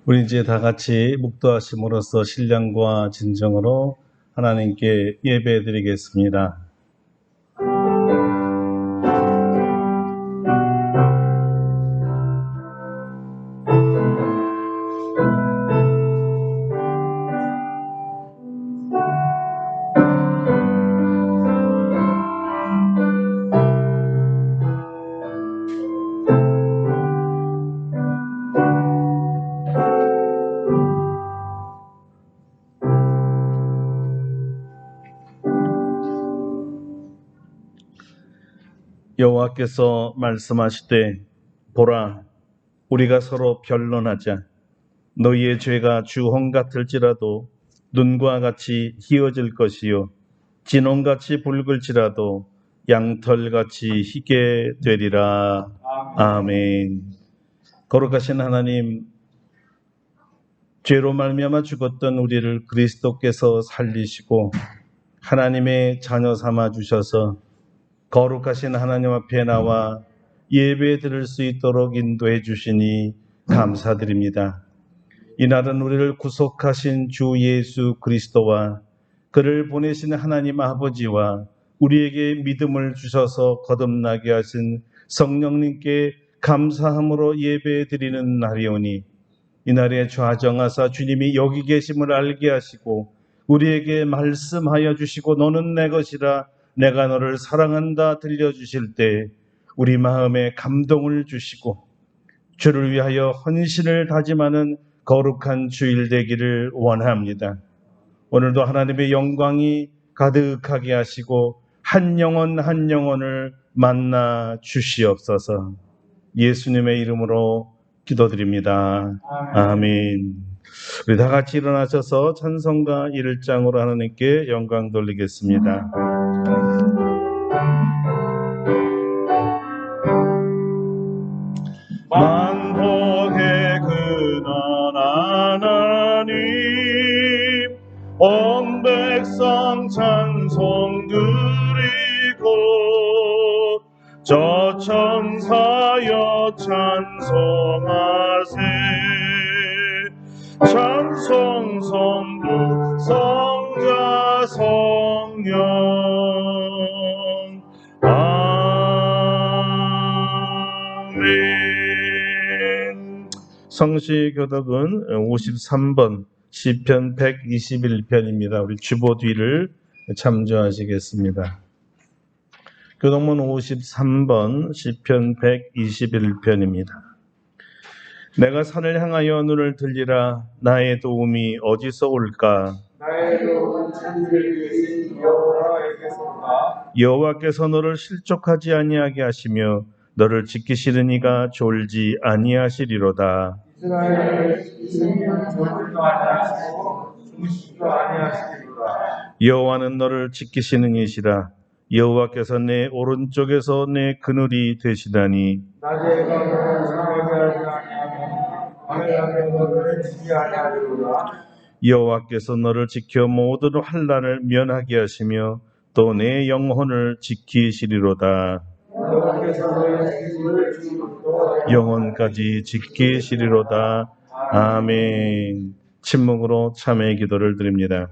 우리 이제 다 같이 묵도하심으로써 신령과 진정으로 하나님께 예배드리겠습니다. 여호와께서 말씀하시되 보라, 우리가 서로 변론하자. 너희의 죄가 주홍 같을지라도 눈과 같이 희어질 것이요 진홍같이 붉을지라도 양털같이 희게 되리라. 아멘. 거룩하신 하나님, 죄로 말미암아 죽었던 우리를 그리스도께서 살리시고 하나님의 자녀 삼아 주셔서 거룩하신 하나님 앞에 나와 예배 드릴 수 있도록 인도해 주시니 감사드립니다. 이날은 우리를 구속하신 주 예수 그리스도와 그를 보내신 하나님 아버지와 우리에게 믿음을 주셔서 거듭나게 하신 성령님께 감사함으로 예배 드리는 날이오니, 이날에 좌정하사 주님이 여기 계심을 알게 하시고 우리에게 말씀하여 주시고 너는 내 것이라 내가 너를 사랑한다 들려주실 때 우리 마음에 감동을 주시고 주를 위하여 헌신을 다짐하는 거룩한 주일 되기를 원합니다. 오늘도 하나님의 영광이 가득하게 하시고 한 영혼 한 영혼을 만나 주시옵소서. 예수님의 이름으로 기도드립니다. 아멘. 우리 다 같이 일어나셔서 찬송가 1장으로 하나님께 영광 돌리겠습니다. 만복의 근원 하나님, 온 백성 찬송 드리고 저 천사여 찬송하세. 찬송 성부 성자 성령 아멘. 성시교독은 53번 시편 121편입니다. 우리 주보 뒤를 참조하시겠습니다. 교독문 53번 시편 121편입니다. 내가 산을 향하여 눈을 들리라. 나의 도움이 어디서 올까? 나의 도움은 천지를 지으신 여호와에게서다. 여호와께서 너를 실족하지 아니하게 하시며 너를 지키시는 이가 졸지 아니하시리로다. 이스라엘을 지키시는 졸지도 아니하시고 주무시지도 아니하시리로다. 여호와는 너를 지키시는 이시라. 여호와께서 내 오른쪽에서 내 그늘이 되시다니. 낮에 너를 상하게 하지 아니하며 밤에 너를 지지 아니하리로다. 여호와께서 너를 지켜 모든 환난을 면하게 하시며 또 내 영혼을 지키시리로다. 여호와께서 너의 지지를 주시고 영혼까지 지키시리로다. 아멘. 침묵으로 참회의 기도를 드립니다.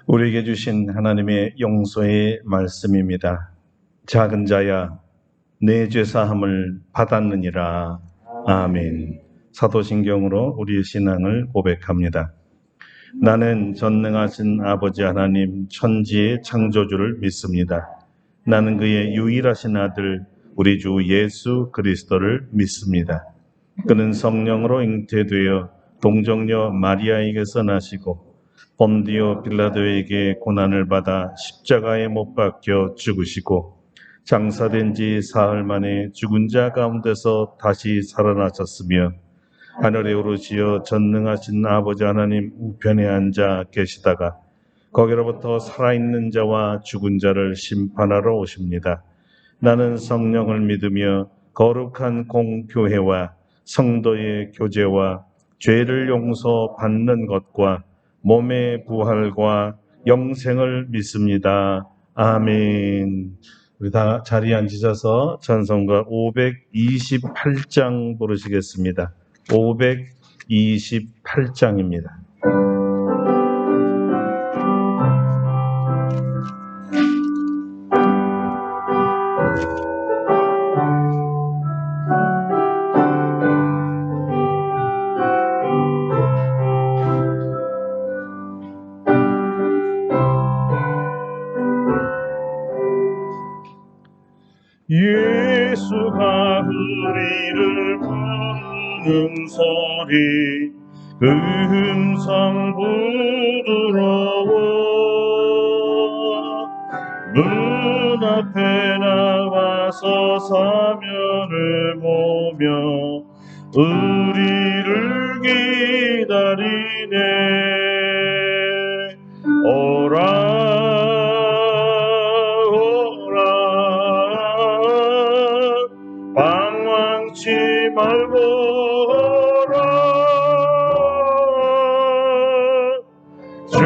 우리에게 주신 하나님의 용서의 말씀입니다. 작은 자야, 내 죄사함을 받았느니라. 아멘. 사도신경으로 우리의 신앙을 고백합니다. 나는 전능하신 아버지 하나님 천지의 창조주를 믿습니다. 나는 그의 유일하신 아들 우리 주 예수 그리스도를 믿습니다. 그는 성령으로 잉태되어 동정녀 마리아에게서 나시고 본디오 빌라도에게 고난을 받아 십자가에 못 박혀 죽으시고 장사된 지 사흘 만에 죽은 자 가운데서 다시 살아나셨으며 하늘에 오르시어 전능하신 아버지 하나님 우편에 앉아 계시다가 거기로부터 살아있는 자와 죽은 자를 심판하러 오십니다. 나는 성령을 믿으며 거룩한 공교회와 성도의 교제와 죄를 용서받는 것과 몸의 부활과 영생을 믿습니다. 아멘. 우리 다 자리에 앉으셔서 찬송가 528장 부르시겠습니다. 528장입니다. 예수가 우리를 부르는 소리 그 음성 부드러워 문 앞에 나와서 사면을 보며 우리를 기다리네. 오라 방황치 말고 오라. 죄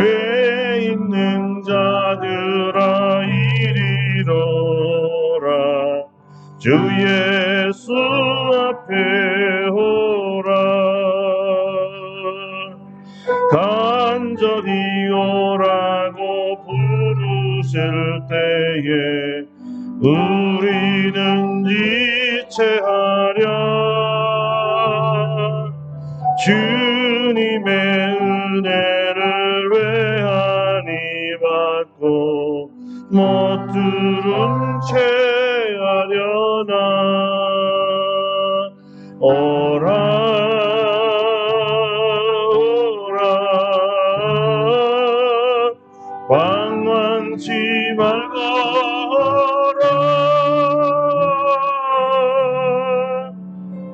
있는 자들아 이리로 오라. 주 예수 앞에 오라. 간절히 오라고 부르실 때에 우리는 지체하랴. 주님의 은혜를 외하니 받고 못 들은 채 하려나. 오라 오라 방황치 말고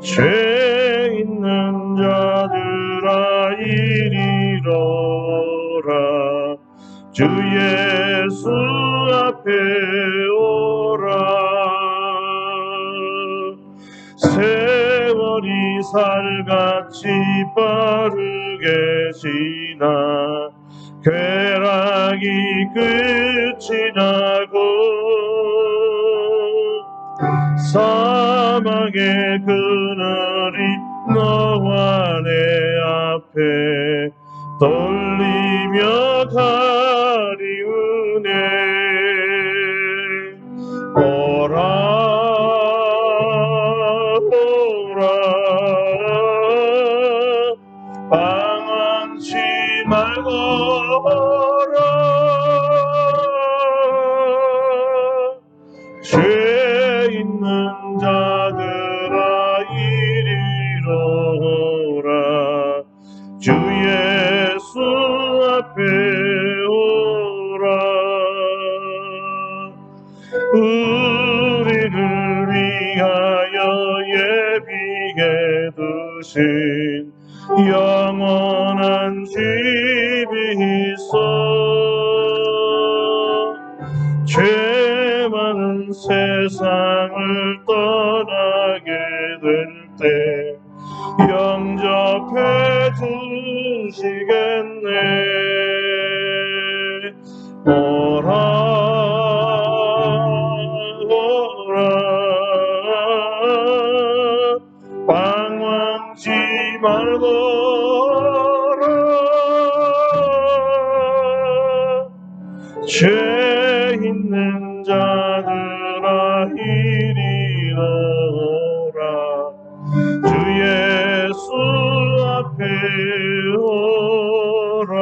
죄 있는 자들아 이리로 오라. 주 예수 앞에 오라. 세월이 살같이 빠르게 지나 쾌락이 끝이 나고 사막의 그늘이 너와 내 앞에 떨리며 가리우네. 오라 오라 방황치 말고 오라. 죄 있는 자들아 이리로 오라. 주 예수 앞에 오라. 우리를 위하여 예비해 두신 영원한 집이 있어. 죄 많은 세상을 떠나게 될 때 영접해 주시겠네. 오라 오라 방황치 말고 오라. 죄 있는 자들아 이리로 오라. 주 예수 앞에 오라.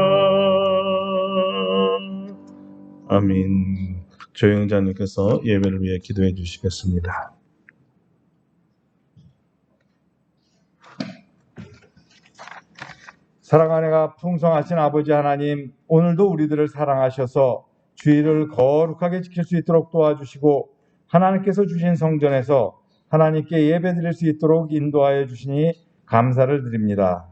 아멘. 조영자님께서 예배를 위해 기도해 주시겠습니다. 사랑하네가 풍성하신 아버지 하나님, 오늘도 우리들을 사랑하셔서 주의를 거룩하게 지킬 수 있도록 도와주시고 하나님께서 주신 성전에서 하나님께 예배드릴 수 있도록 인도하여 주시니 감사를 드립니다.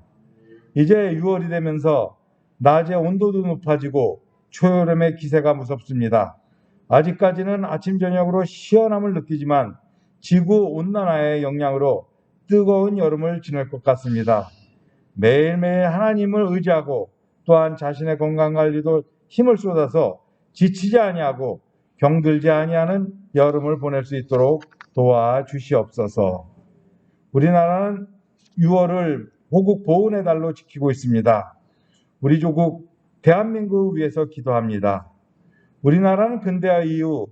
이제 6월이 되면서 낮에 온도도 높아지고 초여름의 기세가 무섭습니다. 아직까지는 아침 저녁으로 시원함을 느끼지만 지구 온난화의 영향으로 뜨거운 여름을 지낼 것 같습니다. 매일매일 하나님을 의지하고 또한 자신의 건강관리도 힘을 쏟아서 지치지 아니하고 병들지 아니하는 여름을 보낼 수 있도록 도와주시옵소서. 우리나라는 6월을 호국 보훈의 달로 지키고 있습니다. 우리 조국 대한민국을 위해서 기도합니다. 우리나라는 근대화 이후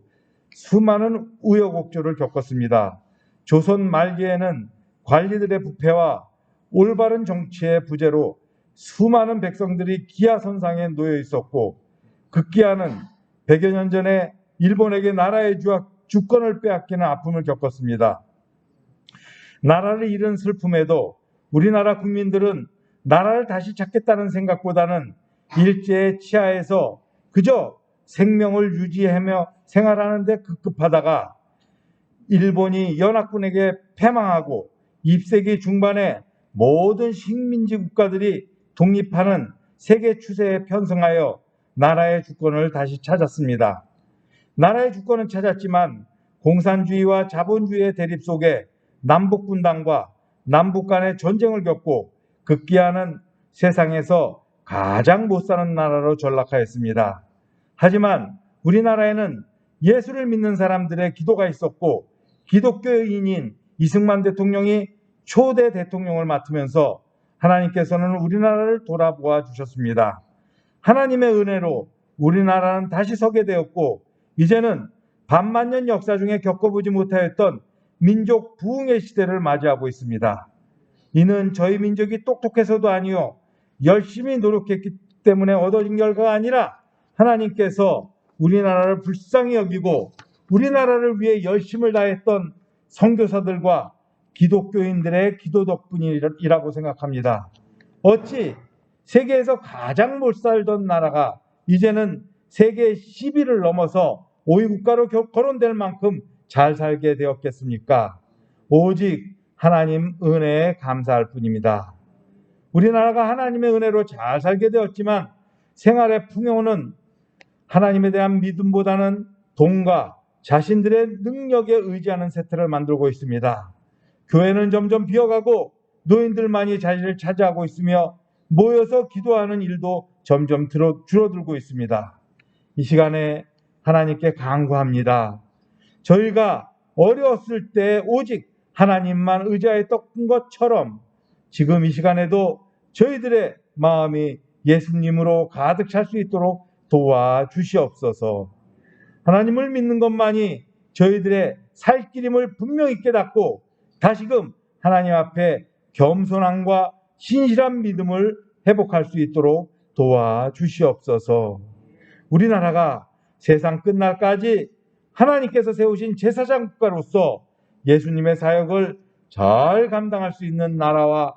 수많은 우여곡절을 겪었습니다. 조선 말기에는 관리들의 부패와 올바른 정치의 부재로 수많은 백성들이 기아선상에 놓여 있었고, 급기야는 100여 년 전에 일본에게 나라의 주권을 빼앗기는 아픔을 겪었습니다. 나라를 잃은 슬픔에도 우리나라 국민들은 나라를 다시 찾겠다는 생각보다는 일제의 치하에서 그저 생명을 유지하며 생활하는 데 급급하다가 일본이 연합군에게 패망하고 20세기 중반에 모든 식민지 국가들이 독립하는 세계 추세에 편승하여 나라의 주권을 다시 찾았습니다. 나라의 주권은 찾았지만 공산주의와 자본주의의 대립 속에 남북분단과 남북 간의 전쟁을 겪고 급기야는 세상에서 가장 못 사는 나라로 전락하였습니다. 하지만 우리나라에는 예수를 믿는 사람들의 기도가 있었고 기독교인인 이승만 대통령이 초대 대통령을 맡으면서 하나님께서는 우리나라를 돌아보아 주셨습니다. 하나님의 은혜로 우리나라는 다시 서게 되었고 이제는 반만년 역사 중에 겪어보지 못하였던 민족 부흥의 시대를 맞이하고 있습니다. 이는 저희 민족이 똑똑해서도 아니요 열심히 노력했기 때문에 얻어진 결과가 아니라 하나님께서 우리나라를 불쌍히 여기고 우리나라를 위해 열심을 다했던 선교사들과 기독교인들의 기도 덕분이라고 생각합니다. 어찌 세계에서 가장 못 살던 나라가 이제는 세계 10위를 넘어서 5위 국가로 거론될 만큼 잘 살게 되었겠습니까? 오직 하나님 은혜에 감사할 뿐입니다. 우리나라가 하나님의 은혜로 잘 살게 되었지만 생활의 풍요는 하나님에 대한 믿음보다는 돈과 자신들의 능력에 의지하는 세태를 만들고 있습니다. 교회는 점점 비어가고 노인들만이 자리를 차지하고 있으며 모여서 기도하는 일도 점점 줄어들고 있습니다. 이 시간에 하나님께 간구합니다. 저희가 어려웠을 때 오직 하나님만 의지하였던 것처럼 지금 이 시간에도 저희들의 마음이 예수님으로 가득 찰 수 있도록 도와주시옵소서. 하나님을 믿는 것만이 저희들의 살 길임을 분명히 깨닫고 다시금 하나님 앞에 겸손함과 신실한 믿음을 회복할 수 있도록 도와주시옵소서. 우리나라가 세상 끝날까지 하나님께서 세우신 제사장 국가로서 예수님의 사역을 잘 감당할 수 있는 나라와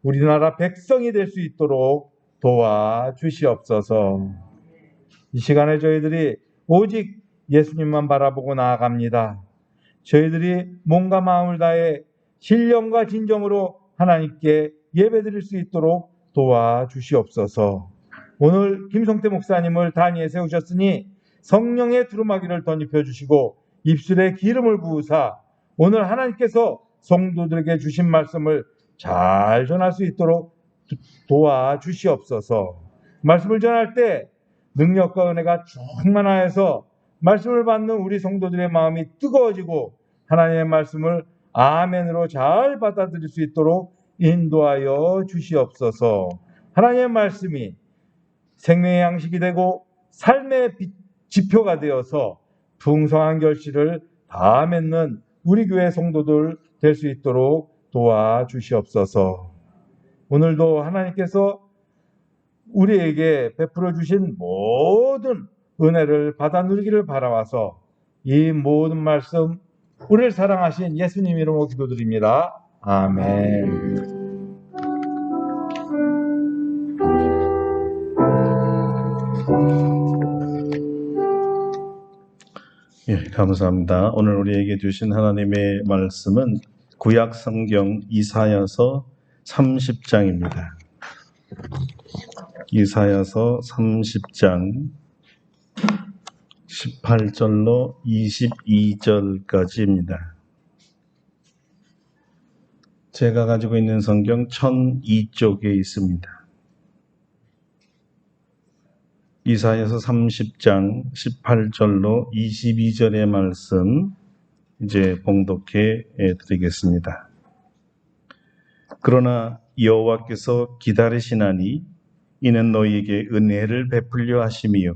우리나라 백성이 될 수 있도록 도와주시옵소서. 이 시간에 저희들이 오직 예수님만 바라보고 나아갑니다. 저희들이 몸과 마음을 다해 신령과 진정으로 하나님께 예배드릴 수 있도록 도와주시옵소서. 오늘 김성태 목사님을 단위에 세우셨으니 성령의 두루마기를 덧입혀 주시고 입술에 기름을 부으사 오늘 하나님께서 성도들에게 주신 말씀을 잘 전할 수 있도록 도와주시옵소서. 말씀을 전할 때 능력과 은혜가 충만하여서 말씀을 받는 우리 성도들의 마음이 뜨거워지고 하나님의 말씀을 아멘으로 잘 받아들일 수 있도록 인도하여 주시옵소서. 하나님의 말씀이 생명의 양식이 되고 삶의 지표가 되어서 풍성한 결실을 다 맺는 우리 교회 성도들 될 수 있도록 도와주시옵소서. 오늘도 하나님께서 우리에게 베풀어 주신 모든 은혜를 받아 누리기를 바라와서 이 모든 말씀 우리를 사랑하신 예수님 이름으로 기도드립니다. 아멘. 예, 감사합니다. 오늘 우리에게 주신 하나님의 말씀은 구약 성경 이사야서 30장입니다. 이사야서 30장 18절로 22절까지입니다. 제가 가지고 있는 성경 1002쪽에 있습니다. 이사야서 30장 18절로 22절의 말씀 이제 봉독해 드리겠습니다. 그러나 여호와께서 기다리시나니 이는 너희에게 은혜를 베풀려 하심이요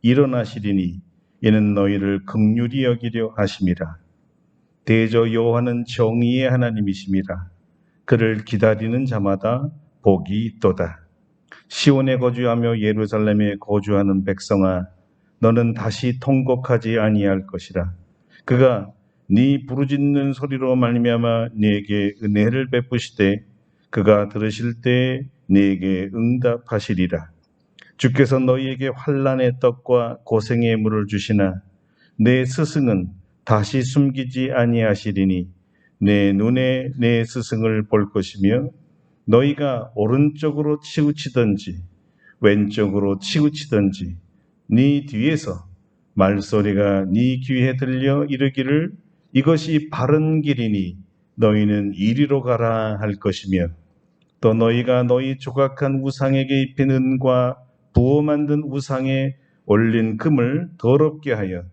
일어나시리니 이는 너희를 긍휼히 여기려 하심이라. 대저 여호와는 정의의 하나님이심이라. 그를 기다리는 자마다 복이 있도다. 시온에 거주하며 예루살렘에 거주하는 백성아, 너는 다시 통곡하지 아니할 것이라. 그가 네 부르짖는 소리로 말미암아 네게 은혜를 베푸시되 그가 들으실 때 네게 응답하시리라. 주께서 너희에게 환난의 떡과 고생의 물을 주시나 내 스승은 다시 숨기지 아니하시리니 내 눈에 내 스승을 볼 것이며 너희가 오른쪽으로 치우치든지 왼쪽으로 치우치든지 네 뒤에서 말소리가 네 귀에 들려 이르기를 이것이 바른 길이니 너희는 이리로 가라 할 것이며 또 너희가 너희 조각한 우상에게 입힌 은과 부어 만든 우상에 올린 금을 더럽게 하여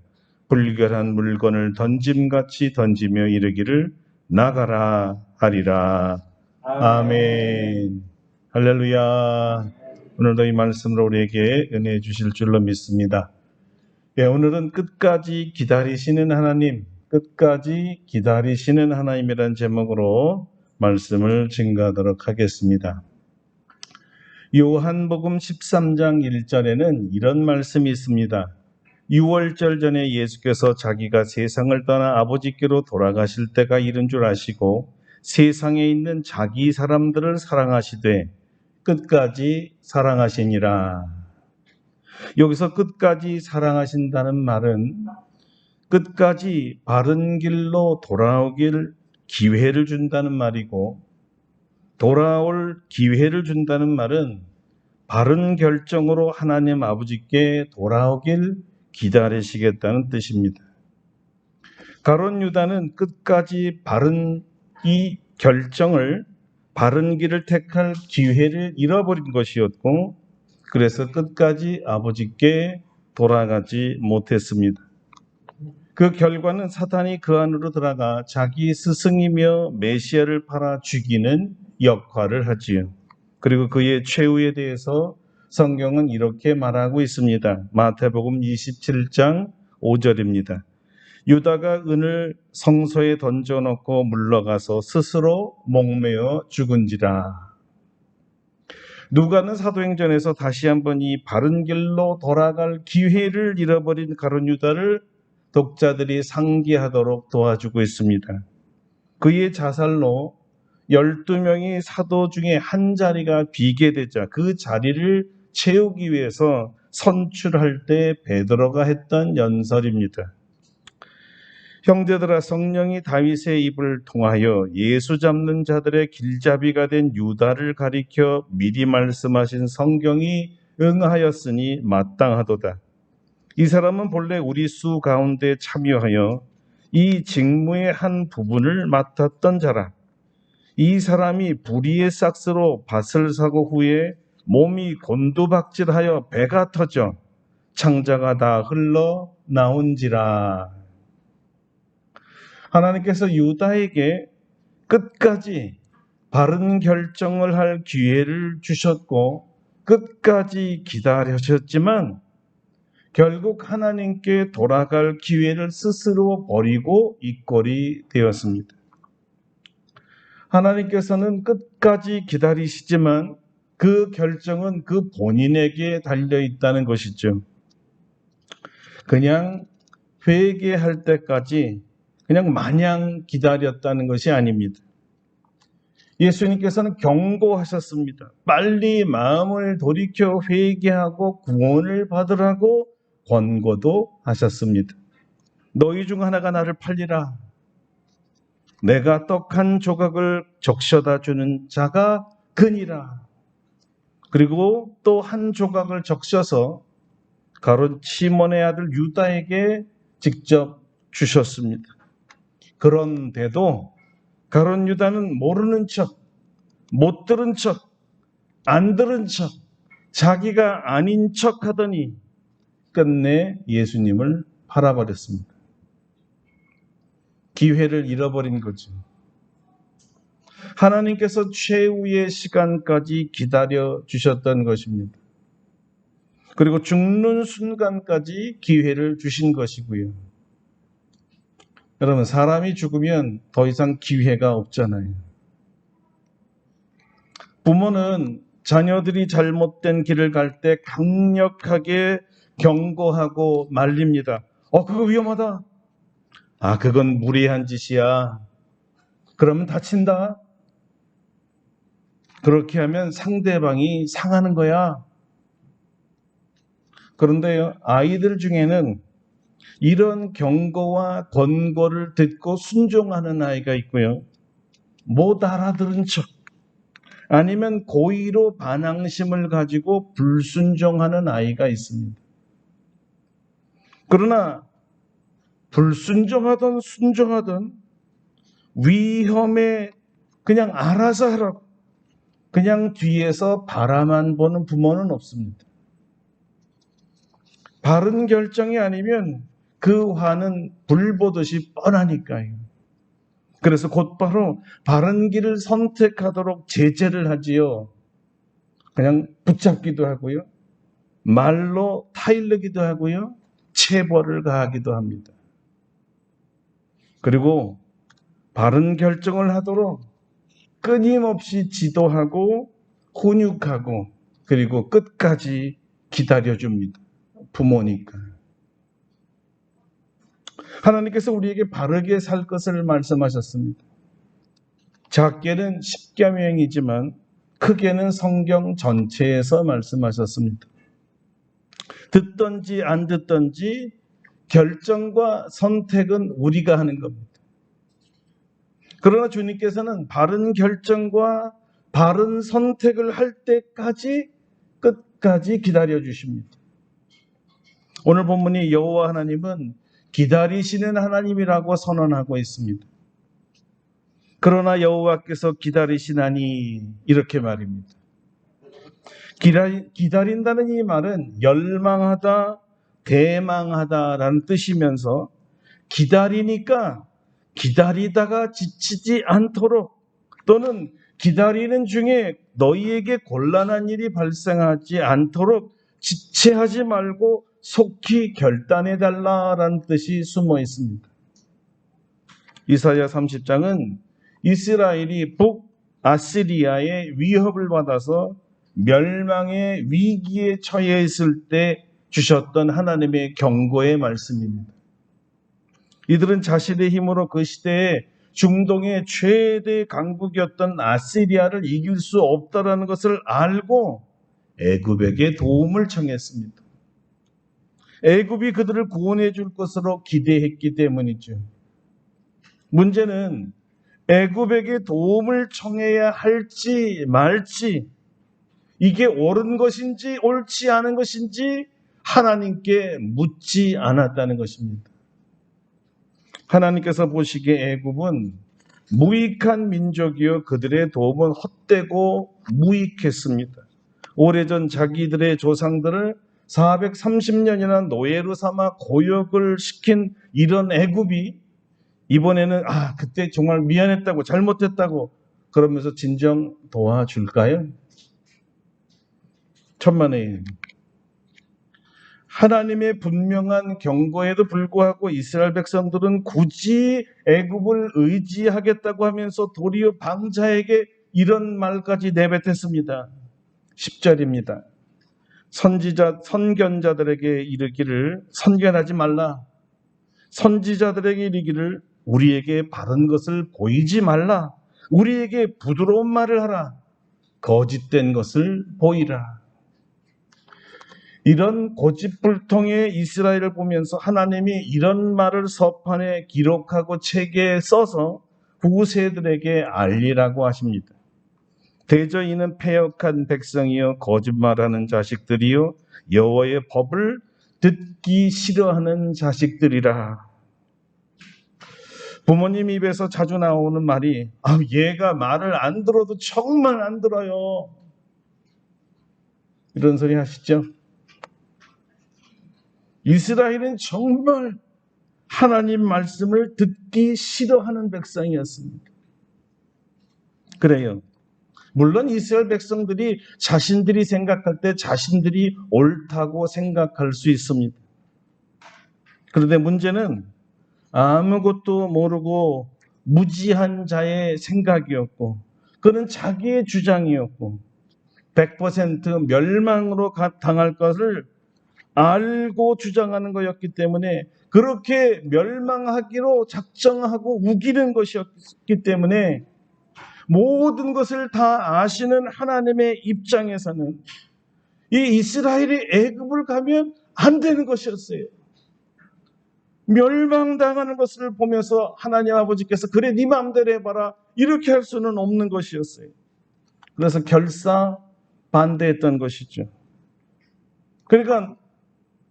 불결한 물건을 던짐같이 던지며 이르기를 나가라 하리라. 아멘. 할렐루야. 오늘도 이 말씀으로 우리에게 은혜 주실 줄로 믿습니다. 예, 오늘은 끝까지 기다리시는 하나님, 끝까지 기다리시는 하나님이라는 제목으로 말씀을 증거하도록 하겠습니다. 요한복음 13장 1절에는 이런 말씀이 있습니다. 6월절 전에 예수께서 자기가 세상을 떠나 아버지께로 돌아가실 때가 이른 줄 아시고 세상에 있는 자기 사람들을 사랑하시되 끝까지 사랑하시니라. 여기서 끝까지 사랑하신다는 말은 끝까지 바른 길로 돌아오길 기회를 준다는 말이고, 돌아올 기회를 준다는 말은 바른 결정으로 하나님 아버지께 돌아오길 기다리시겠다는 뜻입니다. 가룟 유다는 끝까지 바른 이 결정을, 바른 길을 택할 기회를 잃어버린 것이었고, 그래서 끝까지 아버지께 돌아가지 못했습니다. 그 결과는 사탄이 그 안으로 들어가 자기 스승이며 메시아를 팔아 죽이는 역할을 하지요. 그리고 그의 최후에 대해서 성경은 이렇게 말하고 있습니다. 마태복음 27장 5절입니다. 유다가 은을 성소에 던져놓고 물러가서 스스로 목매어 죽은지라. 누가는 사도행전에서 다시 한번 이 바른 길로 돌아갈 기회를 잃어버린 가룟 유다를 독자들이 상기하도록 도와주고 있습니다. 그의 자살로 12명의 사도 중에 한 자리가 비게 되자 그 자리를 채우기 위해서 선출할 때 베드로가 했던 연설입니다. 형제들아, 성령이 다윗의 입을 통하여 예수 잡는 자들의 길잡이가 된 유다를 가리켜 미리 말씀하신 성경이 응하였으니 마땅하도다. 이 사람은 본래 우리 수 가운데 참여하여 이 직무의 한 부분을 맡았던 자라. 이 사람이 불의의 싹스로 밭을 사고 후에 몸이 곤두박질하여 배가 터져 창자가 다 흘러 나온지라. 하나님께서 유다에게 끝까지 바른 결정을 할 기회를 주셨고 끝까지 기다리셨지만 결국 하나님께 돌아갈 기회를 스스로 버리고 이 꼴이 되었습니다. 하나님께서는 끝까지 기다리시지만 그 결정은 그 본인에게 달려 있다는 것이죠. 그냥 회개할 때까지 그냥 마냥 기다렸다는 것이 아닙니다. 예수님께서는 경고하셨습니다. 빨리 마음을 돌이켜 회개하고 구원을 받으라고 권고도 하셨습니다. 너희 중 하나가 나를 팔리라. 내가 떡 한 조각을 적셔다 주는 자가 그니라. 그리고 또 한 조각을 적셔서 가룟 시몬의 아들 유다에게 직접 주셨습니다. 그런데도 가룟 유다는 모르는 척, 못 들은 척, 안 들은 척, 자기가 아닌 척 하더니 끝내 예수님을 팔아버렸습니다. 기회를 잃어버린 거죠. 하나님께서 최후의 시간까지 기다려 주셨던 것입니다. 그리고 죽는 순간까지 기회를 주신 것이고요. 여러분, 사람이 죽으면 더 이상 기회가 없잖아요. 부모는 자녀들이 잘못된 길을 갈 때 강력하게 경고하고 말립니다. 그거 위험하다. 그건 무리한 짓이야. 그러면 다친다. 그렇게 하면 상대방이 상하는 거야. 그런데요, 아이들 중에는 이런 경고와 권고를 듣고 순종하는 아이가 있고요. 못 알아들은 척, 아니면 고의로 반항심을 가지고 불순종하는 아이가 있습니다. 그러나 불순종하든 순종하든 위험에 그냥 알아서 하라고, 그냥 뒤에서 바라만 보는 부모는 없습니다. 바른 결정이 아니면 그 화는 불 보듯이 뻔하니까요. 그래서 곧바로 바른 길을 선택하도록 제재를 하지요. 그냥 붙잡기도 하고요. 말로 타일르기도 하고요. 체벌을 가하기도 합니다. 그리고 바른 결정을 하도록 끊임없이 지도하고 훈육하고 그리고 끝까지 기다려줍니다. 부모니까. 하나님께서 우리에게 바르게 살 것을 말씀하셨습니다. 작게는 십계명이지만 크게는 성경 전체에서 말씀하셨습니다. 듣든지 안 듣든지 결정과 선택은 우리가 하는 겁니다. 그러나 주님께서는 바른 결정과 바른 선택을 할 때까지 끝까지 기다려 주십니다. 오늘 본문이 여호와 하나님은 기다리시는 하나님이라고 선언하고 있습니다. 그러나 여호와께서 기다리시나니 이렇게 말입니다. 기다린다는 이 말은 열망하다, 대망하다라는 뜻이면서 기다리니까 기다리다가 지치지 않도록 또는 기다리는 중에 너희에게 곤란한 일이 발생하지 않도록 지체하지 말고 속히 결단해달라라는 뜻이 숨어 있습니다. 이사야 30장은 이스라엘이 북아시리아의 위협을 받아서 멸망의 위기에 처해 있을 때 주셨던 하나님의 경고의 말씀입니다. 이들은 자신의 힘으로 그 시대에 중동의 최대 강국이었던 아시리아를 이길 수 없다라는 것을 알고 애굽에게 도움을 청했습니다. 애굽이 그들을 구원해 줄 것으로 기대했기 때문이죠. 문제는 애굽에게 도움을 청해야 할지 말지, 이게 옳은 것인지 옳지 않은 것인지 하나님께 묻지 않았다는 것입니다. 하나님께서 보시기에 애굽은 무익한 민족이요 그들의 도움은 헛되고 무익했습니다. 오래전 자기들의 조상들을 430년이나 노예로 삼아 고역을 시킨 이런 애굽이 이번에는 그때 정말 미안했다고 잘못했다고 그러면서 진정 도와줄까요? 천만에요. 하나님의 분명한 경고에도 불구하고 이스라엘 백성들은 굳이 애굽을 의지하겠다고 하면서 도리어 방자에게 이런 말까지 내뱉었습니다. 10절입니다. 선견자들에게 이르기를 선견하지 말라. 선지자들에게 이르기를 우리에게 바른 것을 보이지 말라. 우리에게 부드러운 말을 하라. 거짓된 것을 보이라. 이런 고집불통의 이스라엘을 보면서 하나님이 이런 말을 서판에 기록하고 책에 써서 후세들에게 알리라고 하십니다. 대저 이는 패역한 백성이요 거짓말하는 자식들이요 여호와의 법을 듣기 싫어하는 자식들이라. 부모님 입에서 자주 나오는 말이 얘가 말을 안 들어도 정말 안 들어요. 이런 소리 하시죠? 이스라엘은 정말 하나님 말씀을 듣기 싫어하는 백성이었습니다. 그래요. 물론 이스라엘 백성들이 자신들이 생각할 때 자신들이 옳다고 생각할 수 있습니다. 그런데 문제는 아무것도 모르고 무지한 자의 생각이었고 그는 자기의 주장이었고 100% 멸망으로 당할 것을 알고 주장하는 것이었기 때문에 그렇게 멸망하기로 작정하고 우기는 것이었기 때문에 모든 것을 다 아시는 하나님의 입장에서는 이 이스라엘이 애굽을 가면 안 되는 것이었어요. 멸망당하는 것을 보면서 하나님 아버지께서 그래 네 마음대로 해봐라 이렇게 할 수는 없는 것이었어요. 그래서 결사 반대했던 것이죠. 그러니까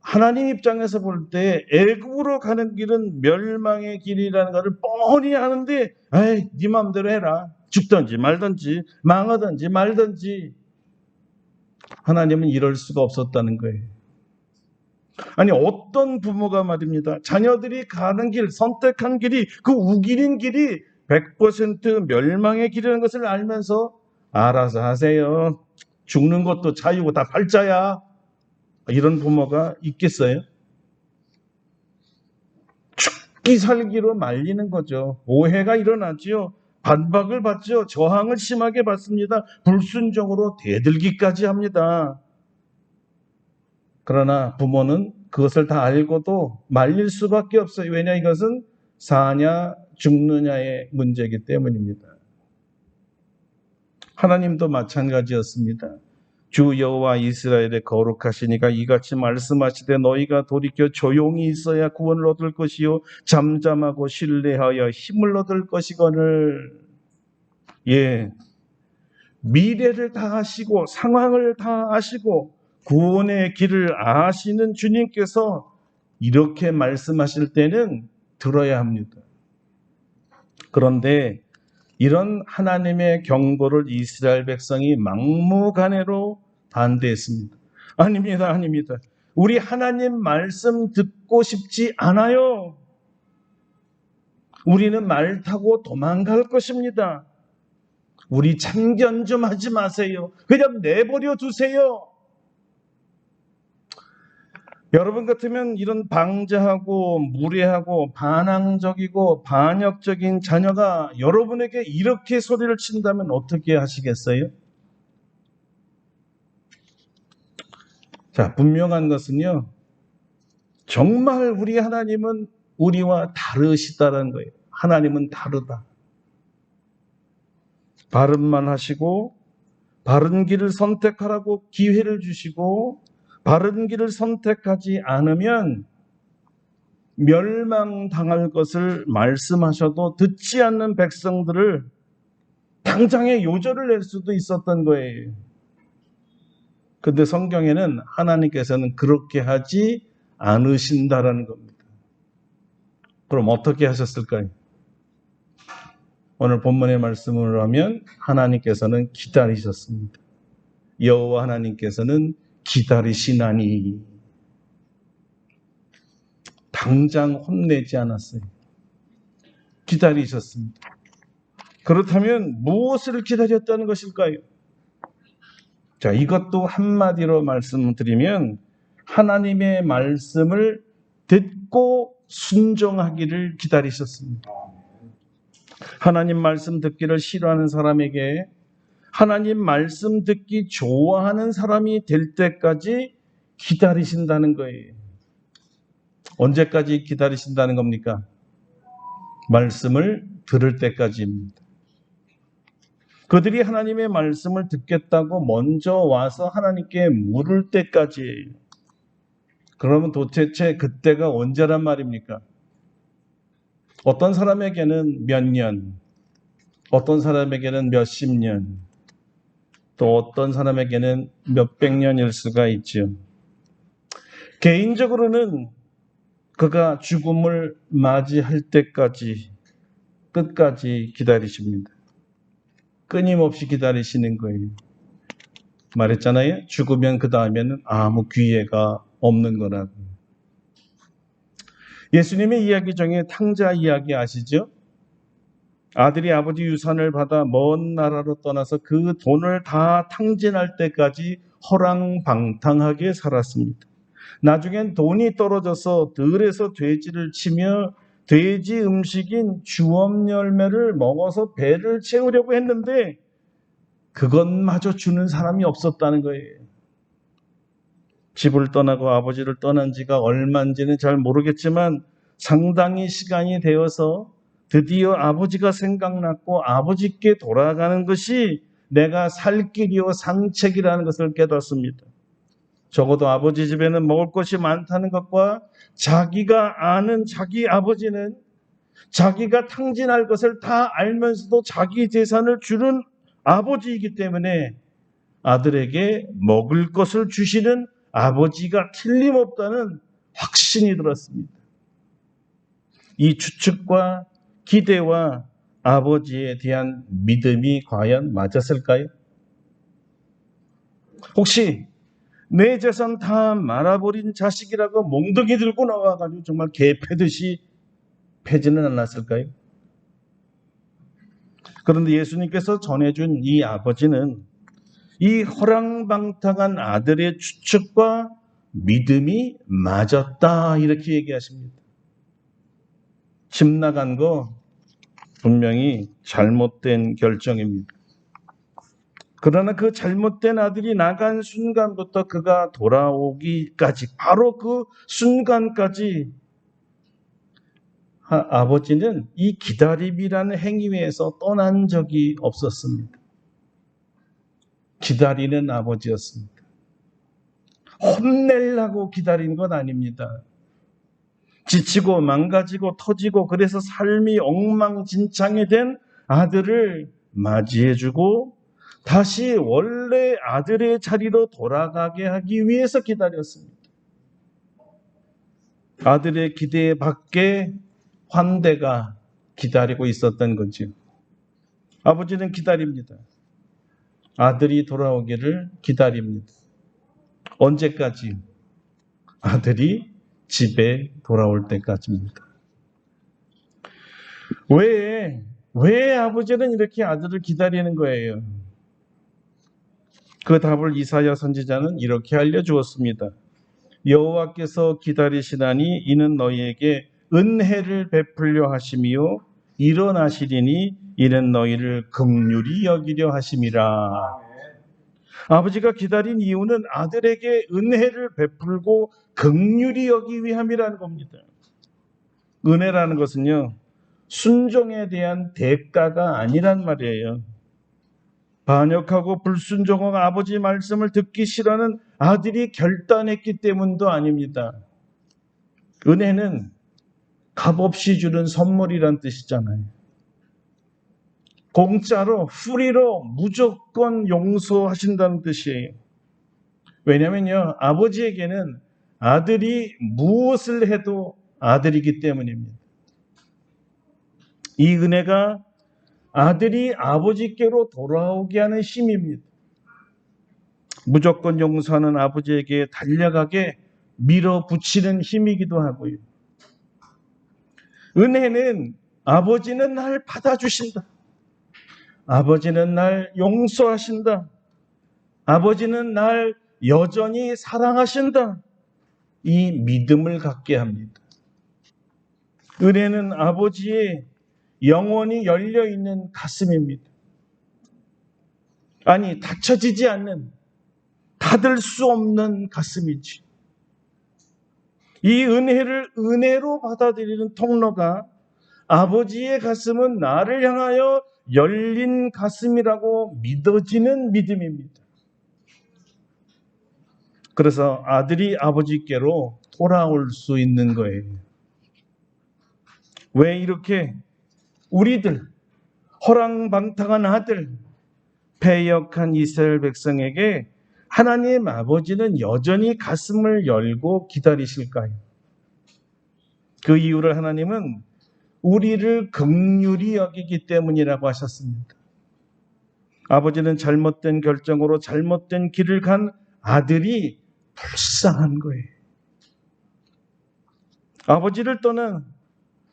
하나님 입장에서 볼 때 애굽으로 가는 길은 멸망의 길이라는 것을 뻔히 아는데 에이 네 마음대로 해라. 죽든지 말든지 망하든지 말든지. 하나님은 이럴 수가 없었다는 거예요. 아니 어떤 부모가 말입니다. 자녀들이 가는 길, 선택한 길이 그 우길인 길이 100% 멸망의 길이라는 것을 알면서 알아서 하세요. 죽는 것도 자유고 다 팔자야. 이런 부모가 있겠어요? 죽기 살기로 말리는 거죠. 오해가 일어나지요. 반박을 받죠. 저항을 심하게 받습니다. 불순종으로 대들기까지 합니다. 그러나 부모는 그것을 다 알고도 말릴 수밖에 없어요. 왜냐 이것은 사냐 죽느냐의 문제이기 때문입니다. 하나님도 마찬가지였습니다. 주 여호와 이스라엘의 거룩하시니가 이같이 말씀하시되 너희가 돌이켜 조용히 있어야 구원을 얻을 것이요 잠잠하고 신뢰하여 힘을 얻을 것이거늘. 미래를 다 아시고 상황을 다 아시고 구원의 길을 아시는 주님께서 이렇게 말씀하실 때는 들어야 합니다. 그런데 이런 하나님의 경고를 이스라엘 백성이 막무가내로 반대했습니다. 아닙니다. 우리 하나님 말씀 듣고 싶지 않아요. 우리는 말 타고 도망갈 것입니다. 우리 참견 좀 하지 마세요. 그냥 내버려 두세요. 여러분 같으면 이런 방자하고 무례하고 반항적이고 반역적인 자녀가 여러분에게 이렇게 소리를 친다면 어떻게 하시겠어요? 자, 분명한 것은요. 정말 우리 하나님은 우리와 다르시다는 거예요. 하나님은 다르다. 바른 말 하시고 바른 길을 선택하라고 기회를 주시고 바른 길을 선택하지 않으면 멸망당할 것을 말씀하셔도 듣지 않는 백성들을 당장에 요절을 낼 수도 있었던 거예요. 근데 성경에는 하나님께서는 그렇게 하지 않으신다라는 겁니다. 그럼 어떻게 하셨을까요? 오늘 본문의 말씀으로 하면 하나님께서는 기다리셨습니다. 여호와 하나님께서는 기다리시나니 당장 혼내지 않았어요. 기다리셨습니다. 그렇다면 무엇을 기다렸다는 것일까요? 자, 이것도 한마디로 말씀드리면 하나님의 말씀을 듣고 순종하기를 기다리셨습니다. 하나님 말씀 듣기를 싫어하는 사람에게 하나님 말씀 듣기 좋아하는 사람이 될 때까지 기다리신다는 거예요. 언제까지 기다리신다는 겁니까? 말씀을 들을 때까지입니다. 그들이 하나님의 말씀을 듣겠다고 먼저 와서 하나님께 물을 때까지예요. 그러면 도대체 그때가 언제란 말입니까? 어떤 사람에게는 몇 년, 어떤 사람에게는 몇십 년, 또 어떤 사람에게는 몇백 년일 수가 있죠. 개인적으로는 그가 죽음을 맞이할 때까지 끝까지 기다리십니다. 끊임없이 기다리시는 거예요. 말했잖아요. 죽으면 그 다음에는 아무 기회가 없는 거라고. 예수님의 이야기 중에 탕자 이야기 아시죠? 아들이 아버지 유산을 받아 먼 나라로 떠나서 그 돈을 다 탕진할 때까지 허랑방탕하게 살았습니다. 나중엔 돈이 떨어져서 들에서 돼지를 치며 돼지 음식인 주엄 열매를 먹어서 배를 채우려고 했는데 그것마저 주는 사람이 없었다는 거예요. 집을 떠나고 아버지를 떠난 지가 얼마인지는 잘 모르겠지만 상당히 시간이 되어서 드디어 아버지가 생각났고 아버지께 돌아가는 것이 내가 살 길이요 상책이라는 것을 깨닫습니다. 적어도 아버지 집에는 먹을 것이 많다는 것과 자기가 아는 자기 아버지는 자기가 탕진할 것을 다 알면서도 자기 재산을 주는 아버지이기 때문에 아들에게 먹을 것을 주시는 아버지가 틀림없다는 확신이 들었습니다. 이 추측과 기대와 아버지에 대한 믿음이 과연 맞았을까요? 혹시 내 재산 다 말아버린 자식이라고 몽둥이 들고 나와가지고 정말 개 패듯이 패지는 않았을까요? 그런데 예수님께서 전해준 이 아버지는 이 허랑방탕한 아들의 추측과 믿음이 맞았다 이렇게 얘기하십니다. 집 나간 거 분명히 잘못된 결정입니다. 그러나 그 잘못된 아들이 나간 순간부터 그가 돌아오기까지 바로 그 순간까지 아버지는 이 기다림이라는 행위에서 떠난 적이 없었습니다. 기다리는 아버지였습니다. 혼내려고 기다린 건 아닙니다. 지치고 망가지고 터지고 그래서 삶이 엉망진창이 된 아들을 맞이해주고 다시 원래 아들의 자리로 돌아가게 하기 위해서 기다렸습니다. 아들의 기대에 밖에 환대가 기다리고 있었던 거죠. 아버지는 기다립니다. 아들이 돌아오기를 기다립니다. 언제까지? 아들이 집에 돌아올 때까지입니다. 왜 아버지는 이렇게 아들을 기다리는 거예요? 그 답을 이사야 선지자는 이렇게 알려주었습니다. 여호와께서 기다리시나니 이는 너희에게 은혜를 베풀려 하심이요 일어나시리니 이는 너희를 긍휼히 여기려 하심이라. 아버지가 기다린 이유는 아들에게 은혜를 베풀고 긍휼히 여기기 위함이라는 겁니다. 은혜라는 것은요, 순종에 대한 대가가 아니란 말이에요. 반역하고 불순종한 아버지 말씀을 듣기 싫어하는 아들이 결단했기 때문도 아닙니다. 은혜는 값없이 주는 선물이란 뜻이잖아요. 공짜로, 프리로 무조건 용서하신다는 뜻이에요. 왜냐면요, 아버지에게는 아들이 무엇을 해도 아들이기 때문입니다. 이 은혜가 아들이 아버지께로 돌아오게 하는 힘입니다. 무조건 용서하는 아버지에게 달려가게 밀어붙이는 힘이기도 하고요. 은혜는 아버지는 날 받아주신다. 아버지는 날 용서하신다. 아버지는 날 여전히 사랑하신다. 이 믿음을 갖게 합니다. 은혜는 아버지의 영원히 열려있는 가슴입니다. 아니, 닫혀지지 않는, 닫을 수 없는 가슴이지. 이 은혜를 은혜로 받아들이는 통로가 아버지의 가슴은 나를 향하여 열린 가슴이라고 믿어지는 믿음입니다. 그래서 아들이 아버지께로 돌아올 수 있는 거예요. 왜 이렇게 우리들, 허랑방탕한 아들, 패역한 이스라엘 백성에게 하나님 아버지는 여전히 가슴을 열고 기다리실까요? 그 이유를 하나님은 우리를 긍휼히 여기기 때문이라고 하셨습니다. 아버지는 잘못된 결정으로 잘못된 길을 간 아들이 불쌍한 거예요. 아버지를 떠난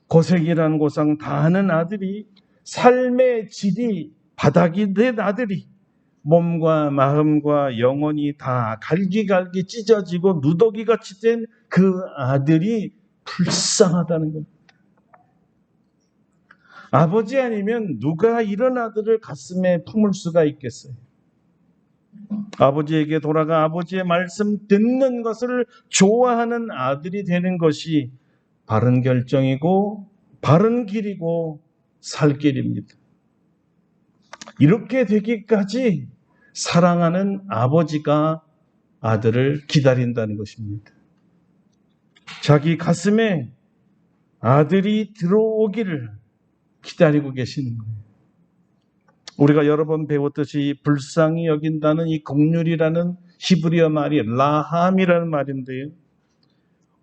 고생이라는 고상 다 하는 아들이, 삶의 질이 바닥이 된 아들이, 몸과 마음과 영혼이 다 갈기갈기 찢어지고 누더기같이 된 그 아들이 불쌍하다는 겁니다. 아버지 아니면 누가 이런 아들을 가슴에 품을 수가 있겠어요? 아버지에게 돌아가 아버지의 말씀 듣는 것을 좋아하는 아들이 되는 것이 바른 결정이고 바른 길이고 살 길입니다. 이렇게 되기까지 사랑하는 아버지가 아들을 기다린다는 것입니다. 자기 가슴에 아들이 들어오기를 기다리고 계시는 거예요. 우리가 여러 번 배웠듯이 불쌍히 여긴다는 이 긍휼이라는 히브리어 말이 라함이라는 말인데요.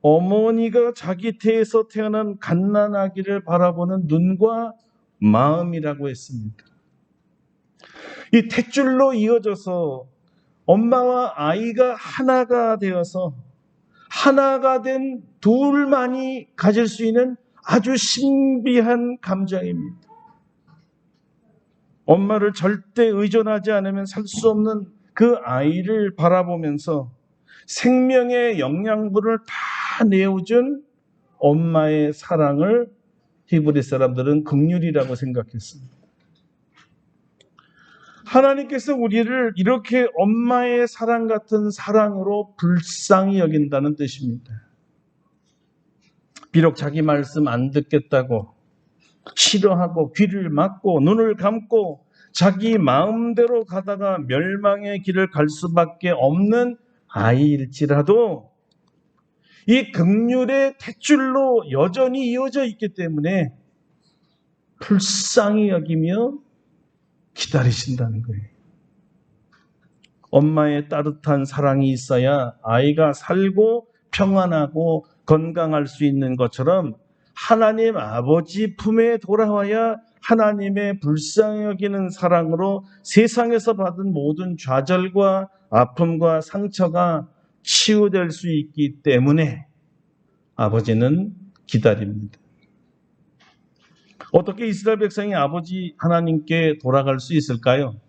어머니가 자기 태에서 태어난 갓난아기를 바라보는 눈과 마음이라고 했습니다. 이 탯줄로 이어져서 엄마와 아이가 하나가 되어서 하나가 된 둘만이 가질 수 있는 아주 신비한 감정입니다. 엄마를 절대 의존하지 않으면 살 수 없는 그 아이를 바라보면서 생명의 영양분을 다 내어준 엄마의 사랑을 히브리 사람들은 긍휼이라고 생각했습니다. 하나님께서 우리를 이렇게 엄마의 사랑 같은 사랑으로 불쌍히 여긴다는 뜻입니다. 비록 자기 말씀 안 듣겠다고 싫어하고 귀를 막고 눈을 감고 자기 마음대로 가다가 멸망의 길을 갈 수밖에 없는 아이일지라도 이 긍휼의 탯줄로 여전히 이어져 있기 때문에 불쌍히 여기며 기다리신다는 거예요. 엄마의 따뜻한 사랑이 있어야 아이가 살고 평안하고 건강할 수 있는 것처럼 하나님 아버지 품에 돌아와야 하나님의 불쌍히 여기는 사랑으로 세상에서 받은 모든 좌절과 아픔과 상처가 치유될 수 있기 때문에 아버지는 기다립니다. 어떻게 이스라엘 백성이 아버지 하나님께 돌아갈 수 있을까요?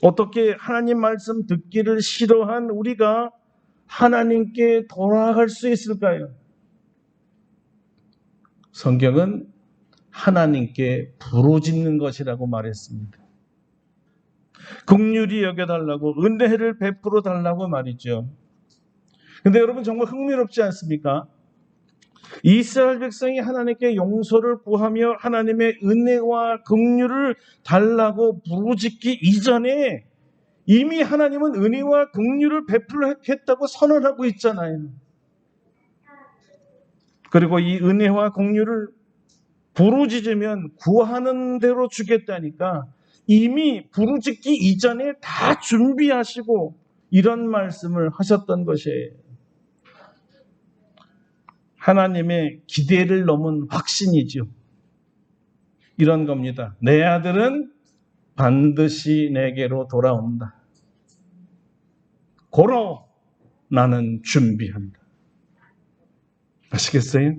어떻게 하나님 말씀 듣기를 싫어한 우리가 하나님께 돌아갈 수 있을까요? 성경은 하나님께 부르짖는 것이라고 말했습니다. 긍휼히 여겨달라고, 은혜를 베풀어 달라고 말이죠. 근데 여러분 정말 흥미롭지 않습니까? 이스라엘 백성이 하나님께 용서를 구하며 하나님의 은혜와 긍휼을 달라고 부르짖기 이전에 이미 하나님은 은혜와 긍휼을 베풀겠다고 선언하고 있잖아요. 그리고 이 은혜와 긍휼을 부르짖으면 구하는 대로 주겠다니까 이미 부르짖기 이전에 다 준비하시고 이런 말씀을 하셨던 것이에요. 하나님의 기대를 넘은 확신이죠. 이런 겁니다. 내 아들은 반드시 내게로 돌아온다. 고로 나는 준비한다. 아시겠어요?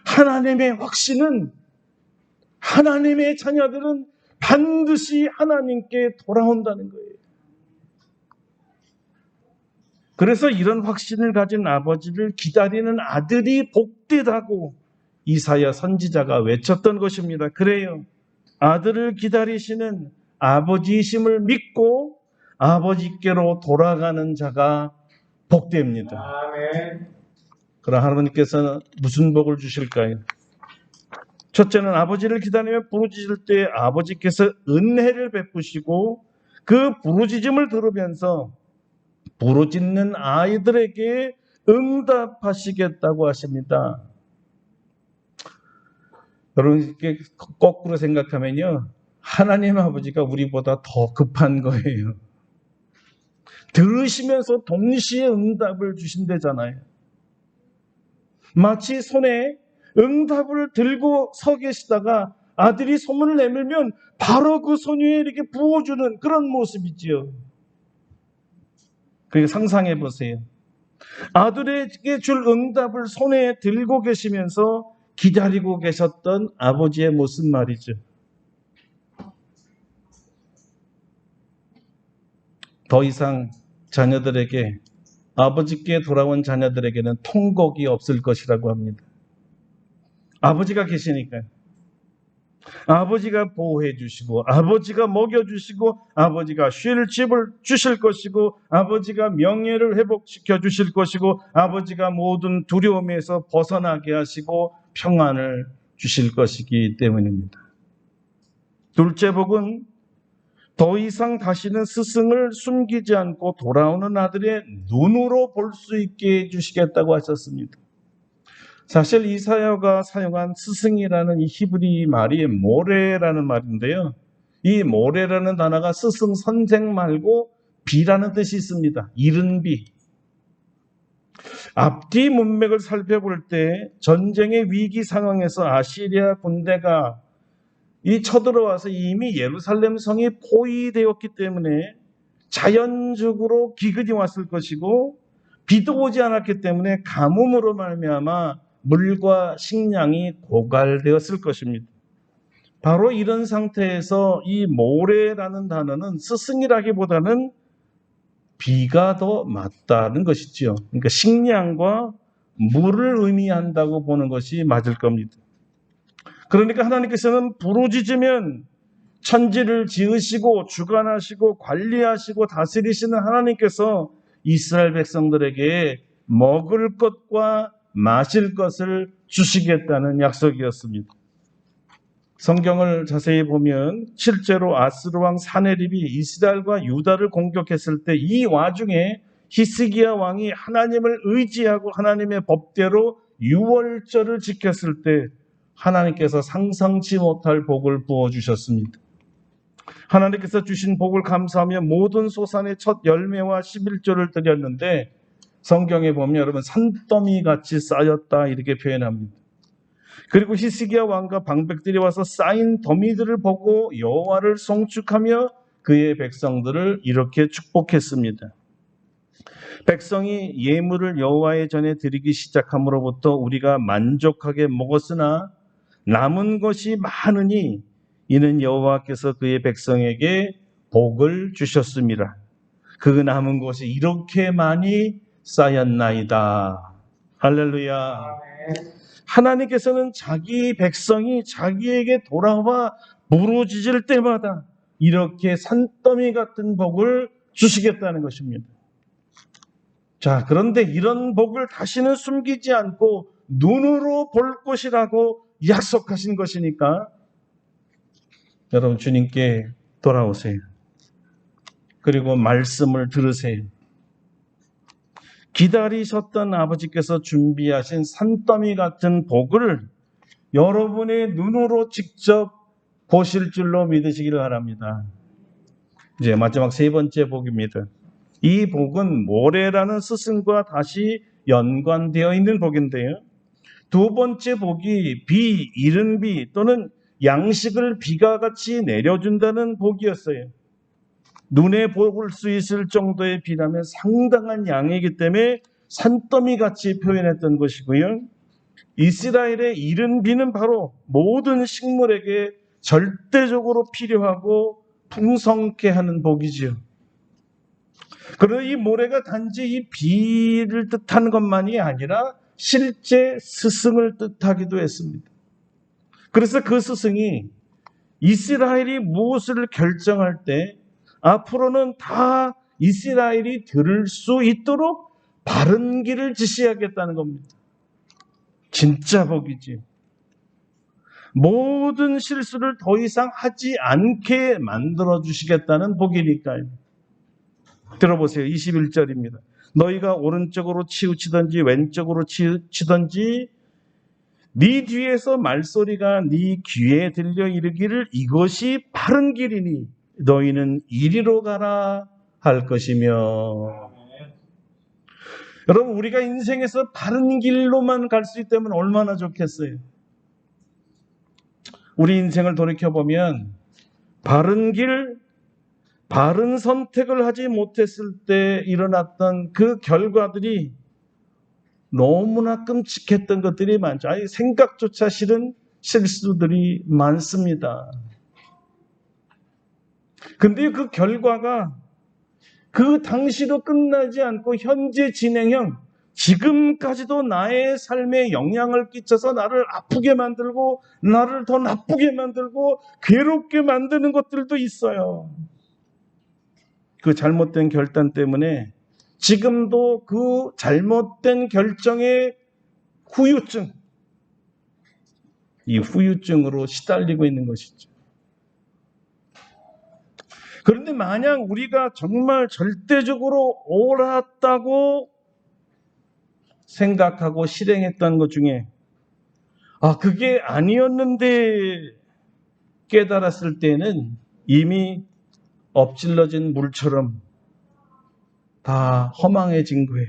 하나님의 확신은 하나님의 자녀들은 반드시 하나님께 돌아온다는 거예요. 그래서 이런 확신을 가진 아버지를 기다리는 아들이 복되다고 이사야 선지자가 외쳤던 것입니다. 그래요. 아들을 기다리시는 아버지이심을 믿고 아버지께로 돌아가는 자가 복됩니다. 아멘. 그럼 하나님께서는 무슨 복을 주실까요? 첫째는 아버지를 기다리며 부르짖을 때 아버지께서 은혜를 베푸시고 그 부르짖음을 들으면서 부르짖는 아이들에게 응답하시겠다고 하십니다. 여러분, 이렇게 거꾸로 생각하면요, 하나님 아버지가 우리보다 더 급한 거예요. 들으시면서 동시에 응답을 주신다잖아요. 마치 손에 응답을 들고 서 계시다가 아들이 소문을 내밀면 바로 그 손 위에 이렇게 부어주는 그런 모습이지요. 그리고 상상해 보세요. 아들에게 줄 응답을 손에 들고 계시면서 기다리고 계셨던 아버지의 모습 말이죠. 더 이상 자녀들에게, 아버지께 돌아온 자녀들에게는 통곡이 없을 것이라고 합니다. 아버지가 계시니까요. 아버지가 보호해 주시고, 아버지가 먹여 주시고, 아버지가 쉴 집을 주실 것이고, 아버지가 명예를 회복시켜 주실 것이고, 아버지가 모든 두려움에서 벗어나게 하시고 평안을 주실 것이기 때문입니다. 둘째 복은 더 이상 다시는 스승을 숨기지 않고 돌아오는 아들의 눈으로 볼 수 있게 해주시겠다고 하셨습니다. 사실 이사야가 사용한 스승이라는 이 히브리 말이 모레라는 말인데요. 이 모레라는 단어가 스승, 선생 말고 비라는 뜻이 있습니다. 이른 비. 앞뒤 문맥을 살펴볼 때 전쟁의 위기 상황에서 아시리아 군대가 쳐들어와서 이미 예루살렘 성이 포위되었기 때문에 자연적으로 기근이 왔을 것이고 비도 오지 않았기 때문에 가뭄으로 말미암아 물과 식량이 고갈되었을 것입니다. 바로 이런 상태에서 이 모래라는 단어는 스승이라기보다는 비가 더 맞다는 것이지요. 그러니까 식량과 물을 의미한다고 보는 것이 맞을 겁니다. 그러니까 하나님께서는 부르짖으면 천지를 지으시고 주관하시고 관리하시고 다스리시는 하나님께서 이스라엘 백성들에게 먹을 것과 마실 것을 주시겠다는 약속이었습니다. 성경을 자세히 보면 실제로 아스루 왕 사네립이 이스라엘과 유다를 공격했을 때 이 와중에 히스기야 왕이 하나님을 의지하고 하나님의 법대로 유월절을 지켰을 때 하나님께서 상상치 못할 복을 부어주셨습니다. 하나님께서 주신 복을 감사하며 모든 소산의 첫 열매와 11조를 드렸는데 성경에 보면 여러분 산더미 같이 쌓였다 이렇게 표현합니다. 그리고 히스기야 왕과 방백들이 와서 쌓인 더미들을 보고 여호와를 송축하며 그의 백성들을 이렇게 축복했습니다. 백성이 예물을 여호와의 전에 드리기 시작함으로부터 우리가 만족하게 먹었으나 남은 것이 많으니 이는 여호와께서 그의 백성에게 복을 주셨습니다. 그 남은 것이 이렇게 많이 쌓였나이다. 할렐루야. 하나님께서는 자기 백성이 자기에게 돌아와 부르짖을 때마다 이렇게 산더미 같은 복을 주시겠다는 것입니다. 자, 그런데 이런 복을 다시는 숨기지 않고 눈으로 볼 것이라고 약속하신 것이니까 여러분 주님께 돌아오세요. 그리고 말씀을 들으세요. 기다리셨던 아버지께서 준비하신 산더미 같은 복을 여러분의 눈으로 직접 보실 줄로 믿으시기를 바랍니다. 이제 마지막 세 번째 복입니다. 이 복은 모래라는 스승과 다시 연관되어 있는 복인데요. 두 번째 복이 비, 이른 비 또는 양식을 비가 같이 내려준다는 복이었어요. 눈에 볼 수 있을 정도의 비라면 상당한 양이기 때문에 산더미 같이 표현했던 것이고요. 이스라엘의 이른 비는 바로 모든 식물에게 절대적으로 필요하고 풍성케 하는 복이지요. 그러나 이 모래가 단지 이 비를 뜻하는 것만이 아니라 실제 스승을 뜻하기도 했습니다. 그래서 그 스승이 이스라엘이 무엇을 결정할 때 앞으로는 다 이스라엘이 들을 수 있도록 바른 길을 지시하겠다는 겁니다. 진짜 복이지. 모든 실수를 더 이상 하지 않게 만들어 주시겠다는 복이니까요. 들어보세요. 21절입니다. 너희가 오른쪽으로 치우치든지 왼쪽으로 치우치든지 네 뒤에서 말소리가 네 귀에 들려 이르기를 이것이 바른 길이니 너희는 이리로 가라 할 것이며. 여러분, 우리가 인생에서 바른 길로만 갈 수 있다면 얼마나 좋겠어요. 우리 인생을 돌이켜보면 바른 길, 바른 선택을 하지 못했을 때 일어났던 그 결과들이 너무나 끔찍했던 것들이 많죠. 아예 생각조차 싫은 실수들이 많습니다. 근데 그 결과가 그 당시로 끝나지 않고 현재 진행형, 지금까지도 나의 삶에 영향을 끼쳐서 나를 아프게 만들고 나를 더 나쁘게 만들고 괴롭게 만드는 것들도 있어요. 그 잘못된 결단 때문에 지금도 그 잘못된 결정의 후유증, 이 후유증으로 시달리고 있는 것이죠. 그런데 만약 우리가 정말 절대적으로 옳았다고 생각하고 실행했던 것 중에 그게 아니었는데 깨달았을 때는 이미 엎질러진 물처럼 다 허망해진 거예요.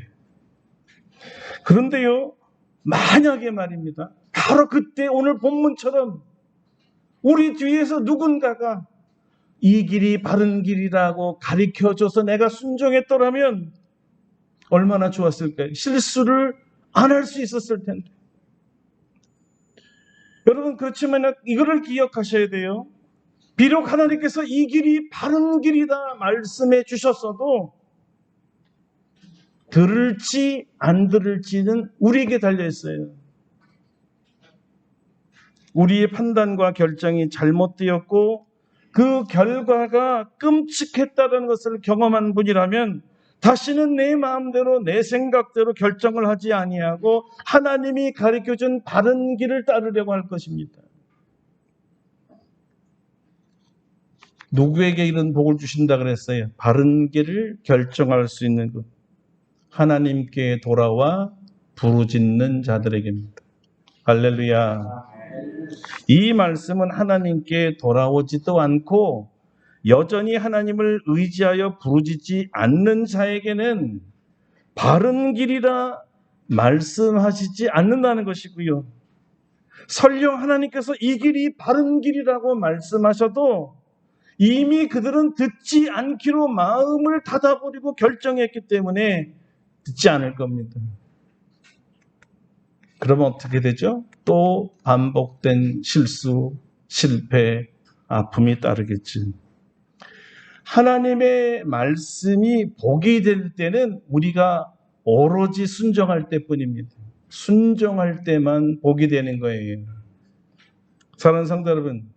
그런데요, 만약에 말입니다. 바로 그때 오늘 본문처럼 우리 뒤에서 누군가가 이 길이 바른 길이라고 가르쳐줘서 내가 순종했더라면 얼마나 좋았을까요? 실수를 안 할 수 있었을 텐데. 여러분, 그렇지만 이거를 기억하셔야 돼요. 비록 하나님께서 이 길이 바른 길이다 말씀해 주셨어도 들을지 안 들을지는 우리에게 달려있어요. 우리의 판단과 결정이 잘못되었고 그 결과가 끔찍했다는 것을 경험한 분이라면 다시는 내 마음대로 내 생각대로 결정을 하지 아니하고 하나님이 가르쳐준 바른 길을 따르려고 할 것입니다. 누구에게 이런 복을 주신다 그랬어요? 바른 길을 결정할 수 있는 것. 하나님께 돌아와 부르짖는 자들에게입니다. 할렐루야. 이 말씀은 하나님께 돌아오지도 않고 여전히 하나님을 의지하여 부르짖지 않는 자에게는 바른 길이라 말씀하시지 않는다는 것이고요. 설령 하나님께서 이 길이 바른 길이라고 말씀하셔도 이미 그들은 듣지 않기로 마음을 닫아버리고 결정했기 때문에 듣지 않을 겁니다. 그러면 어떻게 되죠? 또 반복된 실수, 실패, 아픔이 따르겠지. 하나님의 말씀이 복이 될 때는 우리가 오로지 순종할 때뿐입니다. 순종할 때만 복이 되는 거예요. 사랑하는 성도 여러분,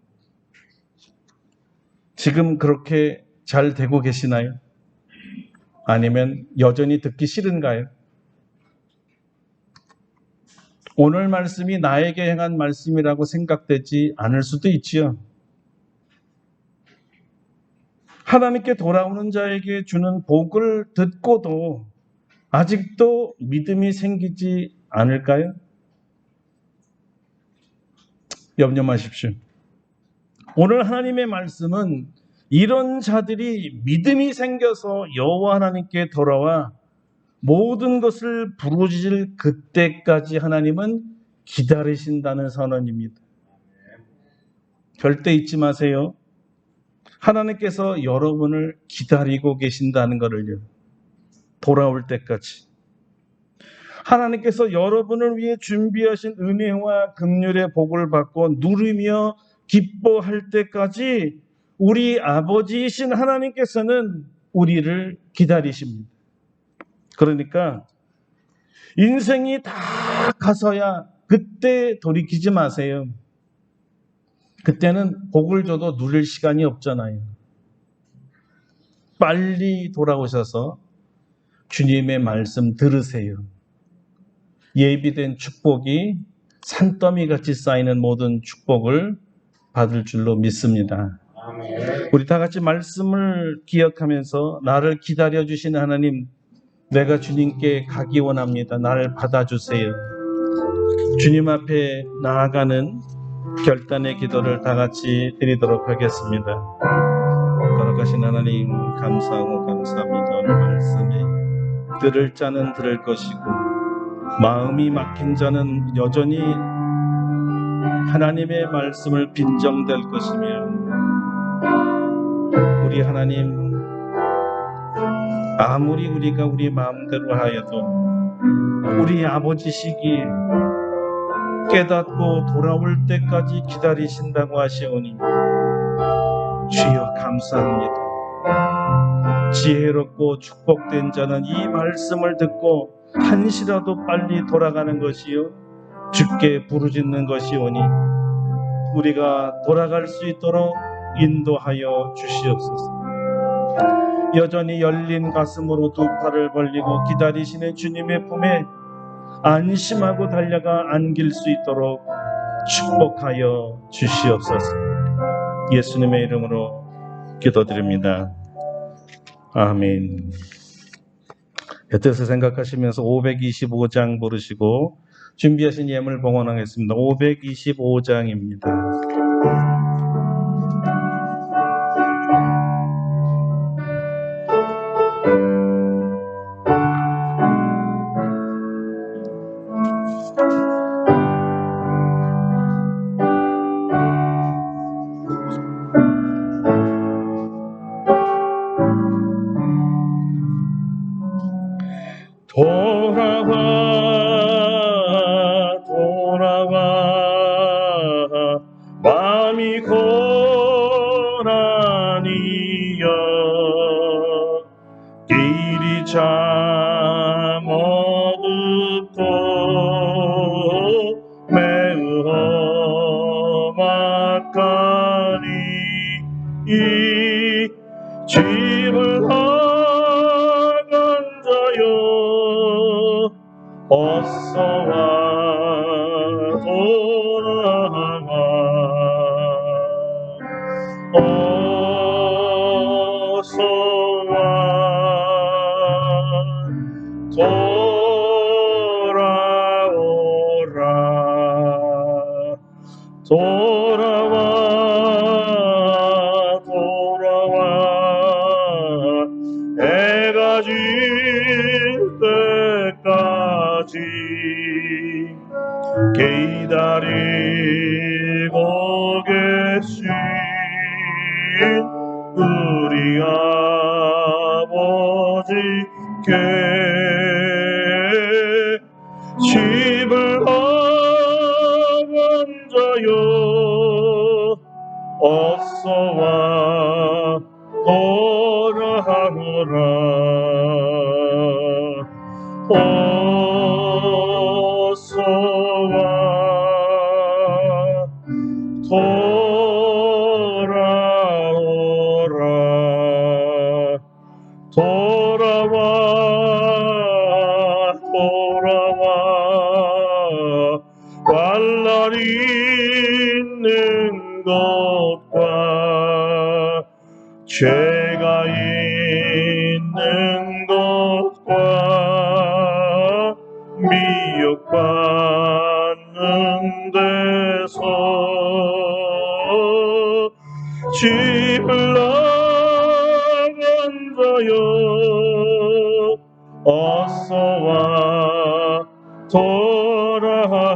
지금 그렇게 잘 되고 계시나요? 아니면 여전히 듣기 싫은가요? 오늘 말씀이 나에게 행한 말씀이라고 생각되지 않을 수도 있지요. 하나님께 돌아오는 자에게 주는 복을 듣고도 아직도 믿음이 생기지 않을까요? 염려 마십시오. 오늘 하나님의 말씀은 이런 자들이 믿음이 생겨서 여호와 하나님께 돌아와 모든 것을 부르짖을 그때까지 하나님은 기다리신다는 선언입니다. 절대 잊지 마세요. 하나님께서 여러분을 기다리고 계신다는 것을요. 돌아올 때까지. 하나님께서 여러분을 위해 준비하신 은혜와 긍휼의 복을 받고 누리며 기뻐할 때까지 우리 아버지이신 하나님께서는 우리를 기다리십니다. 그러니까 인생이 다 가서야 그때 돌이키지 마세요. 그때는 복을 줘도 누릴 시간이 없잖아요. 빨리 돌아오셔서 주님의 말씀 들으세요. 예비된 축복이 산더미같이 쌓이는 모든 축복을 받을 줄로 믿습니다. 우리 다 같이 말씀을 기억하면서 나를 기다려주시는 하나님, 내가 주님께 가기 원합니다. 나를 받아주세요. 주님 앞에 나아가는 결단의 기도를 다 같이 드리도록 하겠습니다. 거룩하신 하나님, 감사하고 감사합니다. 오늘 말씀에 들을 자는 들을 것이고 마음이 막힌 자는 여전히 하나님의 말씀을 빈정될 것이며, 우리 하나님, 아무리 우리가 우리 마음대로 하여도 우리 아버지시기에 깨닫고 돌아올 때까지 기다리신다고 하시오니 주여 감사합니다. 지혜롭고 축복된 자는 이 말씀을 듣고 한시라도 빨리 돌아가는 것이요 주께 부르짖는 것이오니 우리가 돌아갈 수 있도록 인도하여 주시옵소서. 여전히 열린 가슴으로 두 팔을 벌리고 기다리시는 주님의 품에 안심하고 달려가 안길 수 있도록 축복하여 주시옵소서. 예수님의 이름으로 기도드립니다. 아멘. 곁에서 생각하시면서 525장 부르시고 준비하신 예물 봉헌하겠습니다. 525장입니다. 돌아와 마음이 고난이여 길이 참 어둡고 매우 험악하니 이 집을 나간 자여 어서와 돌아와 어서와 돌아오라 돌아와 해가 질 때까지 기다리고 계신 우리 아버지께 집을 나간 자여 어서와 돌아오라 어서와 돌아오라 돌아와 관날이 있는 것과 죄가 있는 것과 미혹받는 데서 집을 나간 자여 어서와 돌아와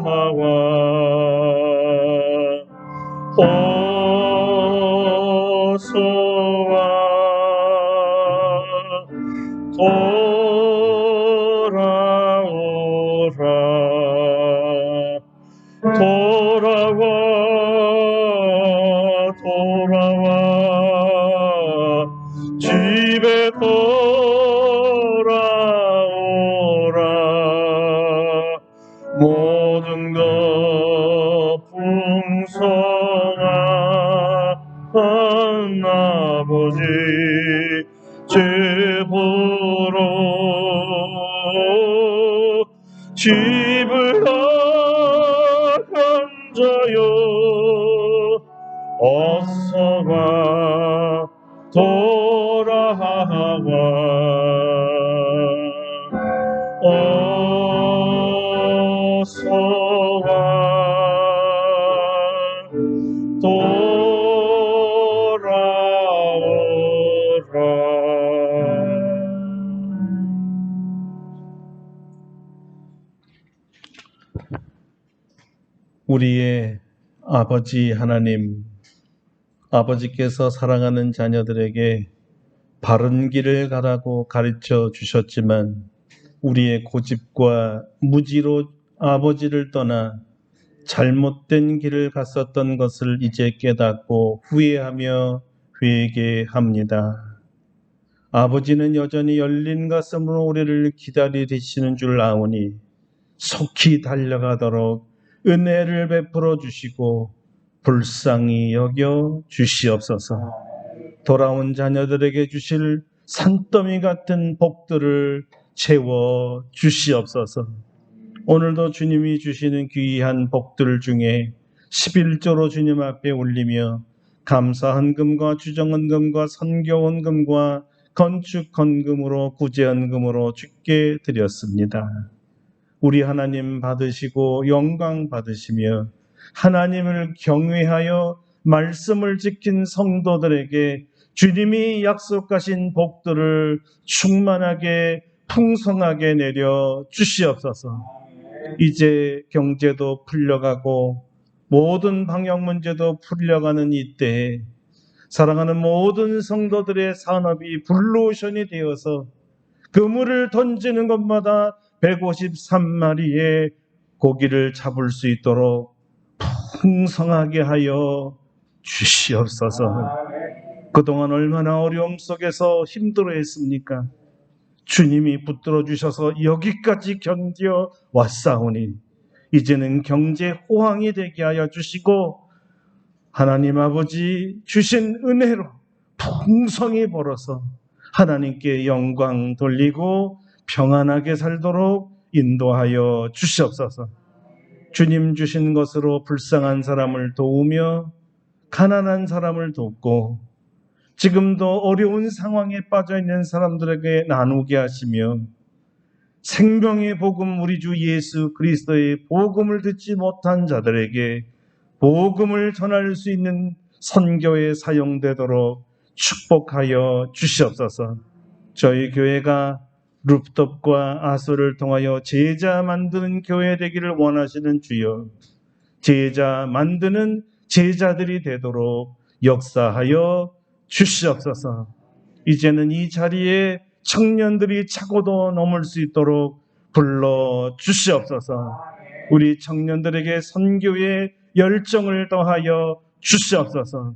어서와 돌아오라 돌아와 집에 돌아오라 모든 것 풍성한 아버지 죄 보러 집을 나간 자여 어서와 돌아와 어서와 돌아오라. 우리의 아버지 하나님, 아버지께서 사랑하는 자녀들에게 바른 길을 가라고 가르쳐 주셨지만 우리의 고집과 무지로 아버지를 떠나 잘못된 길을 갔었던 것을 이제 깨닫고 후회하며 회개합니다. 아버지는 여전히 열린 가슴으로 우리를 기다리시는 줄 아오니 속히 달려가도록 은혜를 베풀어 주시고 불쌍히 여겨 주시옵소서. 돌아온 자녀들에게 주실 산더미 같은 복들을 채워 주시옵소서. 오늘도 주님이 주시는 귀한 복들 중에 11조로 주님 앞에 올리며 감사헌금과 주정헌금과 선교헌금과 건축헌금으로 구제헌금으로 주께 드렸습니다. 우리 하나님 받으시고 영광 받으시며 하나님을 경외하여 말씀을 지킨 성도들에게 주님이 약속하신 복들을 충만하게 풍성하게 내려 주시옵소서. 이제 경제도 풀려가고 모든 방역 문제도 풀려가는 이때에 사랑하는 모든 성도들의 산업이 블루오션이 되어서 그물을 던지는 것마다 153마리의 고기를 잡을 수 있도록 풍성하게 하여 주시옵소서. 그동안 얼마나 어려움 속에서 힘들어했습니까? 주님이 붙들어 주셔서 여기까지 견뎌 왔사오니 이제는 경제 호황이 되게 하여 주시고 하나님 아버지 주신 은혜로 풍성히 벌어서 하나님께 영광 돌리고 평안하게 살도록 인도하여 주시옵소서. 주님 주신 것으로 불쌍한 사람을 도우며 가난한 사람을 돕고 지금도 어려운 상황에 빠져 있는 사람들에게 나누게 하시며 생명의 복음 우리 주 예수 그리스도의 복음을 듣지 못한 자들에게 복음을 전할 수 있는 선교에 사용되도록 축복하여 주시옵소서. 저희 교회가 루프톱과 아소를 통하여 제자 만드는 교회 되기를 원하시는 주여, 제자 만드는 제자들이 되도록 역사하여 주시옵소서. 이제는 이 자리에 청년들이 차고도 넘을 수 있도록 불러 주시옵소서. 우리 청년들에게 선교의 열정을 더하여 주시옵소서.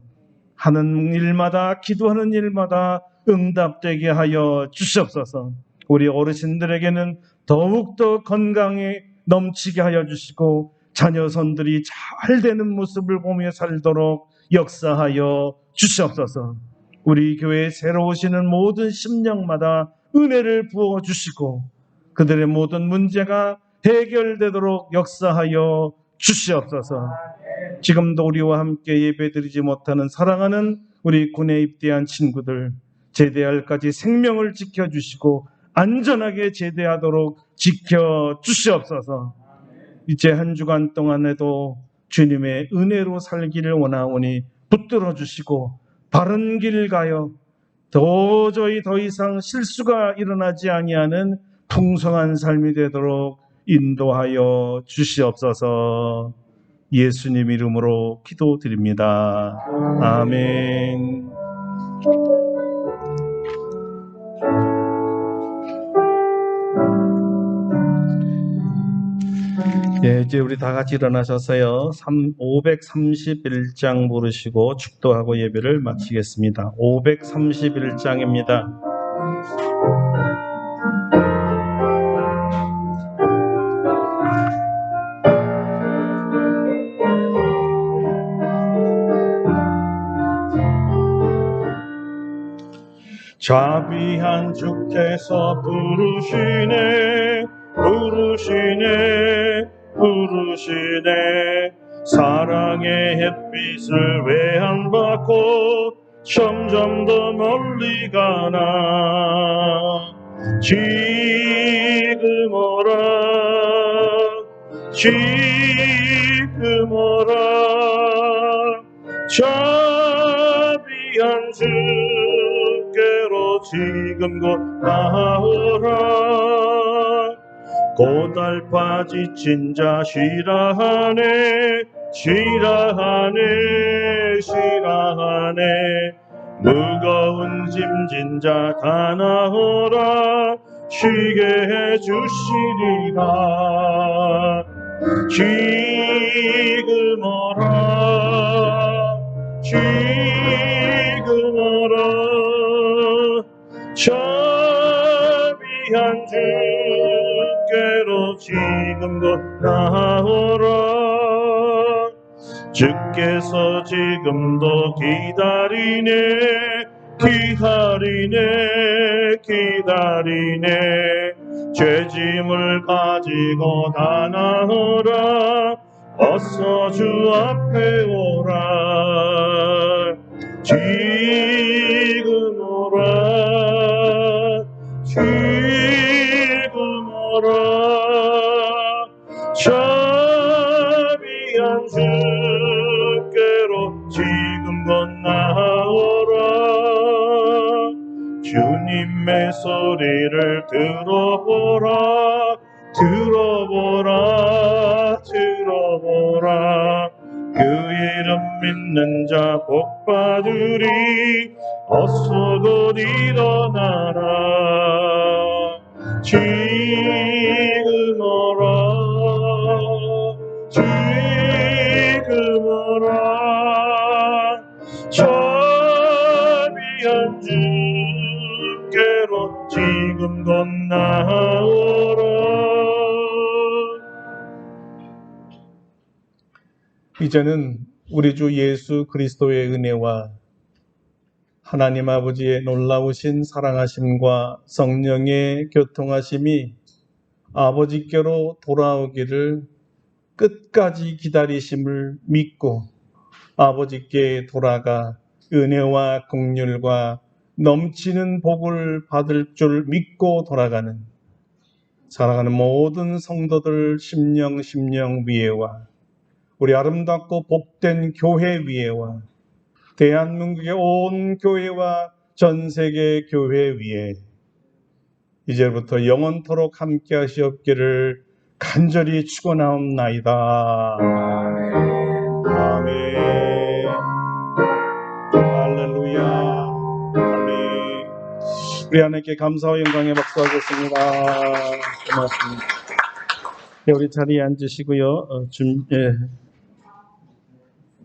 하는 일마다 기도하는 일마다 응답되게 하여 주시옵소서. 우리 어르신들에게는 더욱더 건강에 넘치게 하여 주시고 자녀손들이 잘 되는 모습을 보며 살도록 역사하여 주시옵소서. 우리 교회에 새로 오시는 모든 심령마다 은혜를 부어 주시고 그들의 모든 문제가 해결되도록 역사하여 주시옵소서. 지금도 우리와 함께 예배드리지 못하는 사랑하는 우리 군에 입대한 친구들 제대할까지 생명을 지켜주시고 안전하게 제대하도록 지켜주시옵소서. 이제 한 주간 동안에도 주님의 은혜로 살기를 원하오니 붙들어 주시고 바른 길 가요 도저히 더 이상 실수가 일어나지 아니하는 풍성한 삶이 되도록 인도하여 주시옵소서. 예수님 이름으로 기도드립니다. 아멘. 이제 우리 다 같이 일어나셔서요. 531장 부르시고 축도하고 예배를 마치겠습니다. 531장입니다. 자비한 주께서 부르시네 부르시네 부르시네 사랑의 햇빛을 외안받고 점점 더 멀리 가나 지금 오라 지금 오라 자비한 주께로 지금 곧 나오라 고달파 지친 자 쉬라하네 쉬라하네 쉬라하네 무거운 짐진 자 다 나오라 쉬게 해주시리라 지금 오라 지금 오라 자비한 주께로 지금 곧 나오라 주께서 지금도 기다리네 기다리네 기다리네 죄짐을 가지고 다 나오라 어서 주 앞에 오라 지금 오라 지금 오라 자비한 주께로 지금 곧 나오라 주님의 소리를 들어보라 들어보라 들어보라 그 이름 믿는 자 복 받으리 어서 곧 일어나라 지금 오라 지금 오라 자비한 주께로 지금 곧 나오라 이제는 우리 주 예수 그리스도의 은혜와 하나님 아버지의 놀라우신 사랑하심과 성령의 교통하심이 아버지께로 돌아오기를 끝까지 기다리심을 믿고 아버지께 돌아가 은혜와 긍휼과 넘치는 복을 받을 줄 믿고 돌아가는 살아가는 모든 성도들 심령 위에와 우리 아름답고 복된 교회 위에와 대한민국의 온 교회와 전 세계 교회 위에 이제부터 영원토록 함께 하시옵기를 간절히 축원하옵나이다. 아멘. 할렐루야. 아멘. 우리 하나님께 감사와 영광의 박수하겠습니다. 고맙습니다. 우리 자리에 앉으시고요.